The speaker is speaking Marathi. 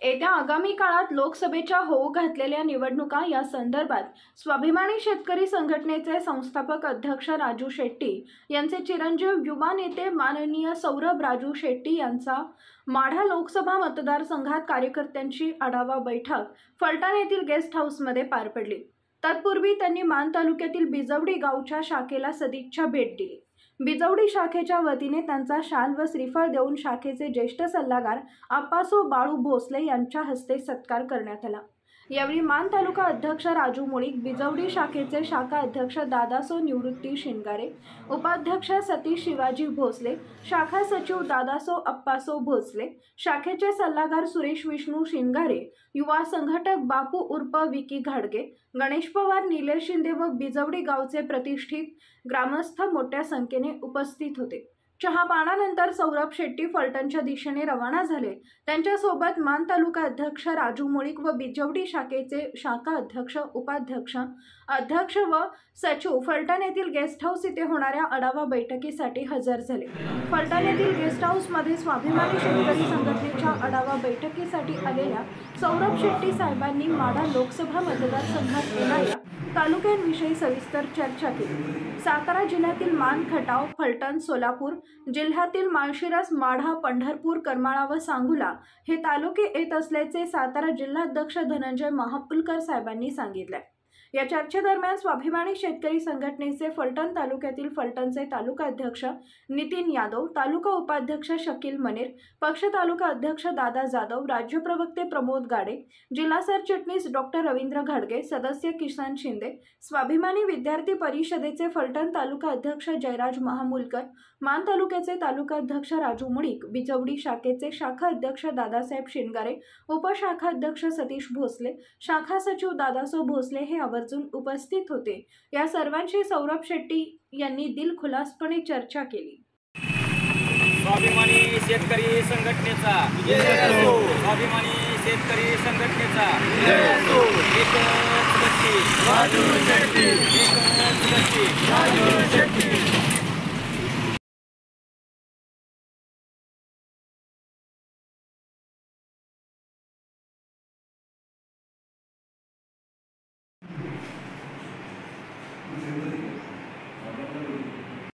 येत्या आगामी काळात लोकसभेच्या होऊ घातलेल्या निवडणुका या संदर्भात स्वाभिमानी शेतकरी संघटनेचे संस्थापक अध्यक्ष राजू शेट्टी यांचे चिरंजीव युवा नेते माननीय सौरभ राजू शेट्टी यांचा माढा लोकसभा मतदारसंघात कार्यकर्त्यांची आढावा बैठक फलटण येथील गेस्ट हाऊसमध्ये पार पडली। तत्पूर्वी त्यांनी मान तालुक्यातील बिजवडी गावच्या शाखेला सदिच्छा भेट दिली। बिजवडी शाखेच्या वतीने त्यांचा शाल व श्रीफळ देऊन शाखेचे ज्येष्ठ सल्लागार आप्पासो बाळू भोसले यांच्या हस्ते सत्कार करण्यात आला। यावेळी मान तालुका अध्यक्ष राजू मुळीक, बिजवडी शाखेचे शाखा अध्यक्ष दादासो निवृत्ती शिंगारे, उपाध्यक्ष सतीश शिवाजी भोसले, शाखा सचिव दादासो अप्पासो भोसले, शाखेचे सल्लागार सुरेश विष्णू शिंगारे, युवा संघटक बापू उर्फ विकी घाडगे, गणेश पवार, निलेश शिंदे व बिजवडी गावचे प्रतिष्ठित ग्रामस्थ मोठ्या संख्येने उपस्थित होते। चहापानानंतर सौरभ शेट्टी फलटणच्या दिशेने रवाना झाले। त्यांच्यासोबत मान तालुका अध्यक्ष राजू मुळीक व बिजवडी शाखेचे शाखा अध्यक्ष, उपाध्यक्ष, अध्यक्ष व सचिव फलटण येथील गेस्ट हाऊस येथे होणाऱ्या आढावा बैठकीसाठी हजर झाले। फलटण येथील गेस्ट हाऊसमध्ये स्वाभिमानी शेतकरी संघटनेच्या आढावा बैठकीसाठी आलेल्या सौरभ शेट्टी साहेबांनी माढा लोकसभा मतदारसंघात येणाऱ्या तालुक्यांविषयी सविस्तर चर्चा केली। सातारा जिल्ह्यातील मान, खटाव, फलटण, सोलापूर जिल्ह्यातील माळशिरस, माढा, पंढरपूर, करमाळा व सांगोला हे तालुके येत असल्याचे सातारा जिल्हाध्यक्ष धनंजय महापुलकर साहेबांनी सांगितले। या चर्चेदरम्यान स्वाभिमानी शेतकरी संघटनेचे फलटण तालुक्यातील फलटणचे तालुका अध्यक्ष नितीन यादव, तालुका उपाध्यक्ष शकील मनेर, पक्ष तालुका अध्यक्ष दादा जाधव, राज्य प्रवक्ते प्रमोद गाडे, जिल्हा सरचिटणीस डॉक्टर रवींद्र घाडगे, सदस्य किसन शिंदे, स्वाभिमानी विद्यार्थी परिषदेचे फलटण तालुका अध्यक्ष जयराज महामुलकर, मान तालुक्याचे तालुका अध्यक्ष राजू मुळीक, बिजवडी शाखेचे शाखा अध्यक्ष दादासाहेब शिंगारे, उपशाखा अध्यक्ष सतीश भोसले, शाखा सचिव दादासो भोसले हे आवर्जून उपस्थित होते। या सर्वांशी सौरभ शेट्टी यांनी दिलखुलासपणे चर्चा केली। स्वाभिमानी शेतकरी संघटनेचा विजय असो, स्वाभिमानी शेतकरी संघटनेचा विजय असो। एकच गती राजू शेट्टी, एकच गती राजू शेट्टी।